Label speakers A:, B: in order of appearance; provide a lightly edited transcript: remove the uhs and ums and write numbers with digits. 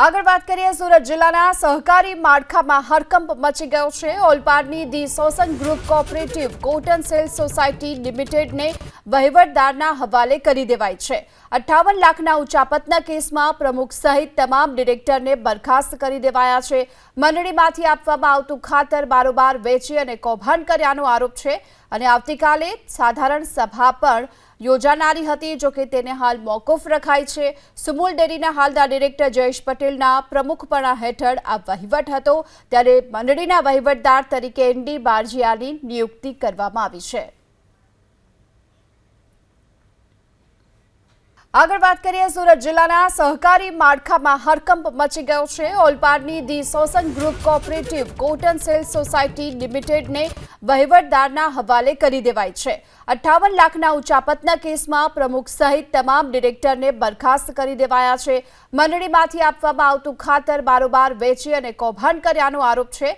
A: આગળ વાત કરીએ સુરત જિલ્લાના સહકારી માળખામાં હડકંપ મચી ગયો છે। ઓલપાડની the Sosan group cooperative cotton sales society લિમિટેડને વહીવટદારના હવાલે કરી દેવાઈ છે। 58 લાખના ઉચાપતના કેસમાં પ્રમુખ સહિત તમામ ડિરેક્ટરને બરખાસ્ત કરી દેવાયા છે। મંડળીમાંથી આપવામાં આવતું ખાતર બારોબાર વેચી અને કૌભાંડ કર્યાનો આરોપ છે અને આવતીકાલે સાધારણ સભા પણ યોજાનારી હતી, જો કે તેને હાલ મોકૂફ રખાઈ છે। સુમુલ ડેરીના હાલના ડિરેક્ટર જયેશ પટેલના પ્રમુખપણા હેઠળ આ વહીવટ હતો, ત્યારે મંડળીના વહીવટદાર તરીકે એનડી બારજીયાની નિયુક્તિ કરવામાં આવી છે। આગળ વાત કરીએ સુરત જિલ્લાના સહકારી માળખામાં હડકંપ મચી ગયો છે। ઓલપાડની the Sosan group cooperative cotton sales society લિમિટેડને વહીવટદારના હવાલે કરી દેવાઈ છે। 58 લાખના ઉચાપતના કેસમાં પ્રમુખ સહિત તમામ ડિરેક્ટરને બરખાસ્ત કરી દેવાયા છે। મંડળીમાંથી આપવામાં આવતું ખાતર બારોબાર વેચી અને કૌભાંડ કર્યાનો આરોપ છે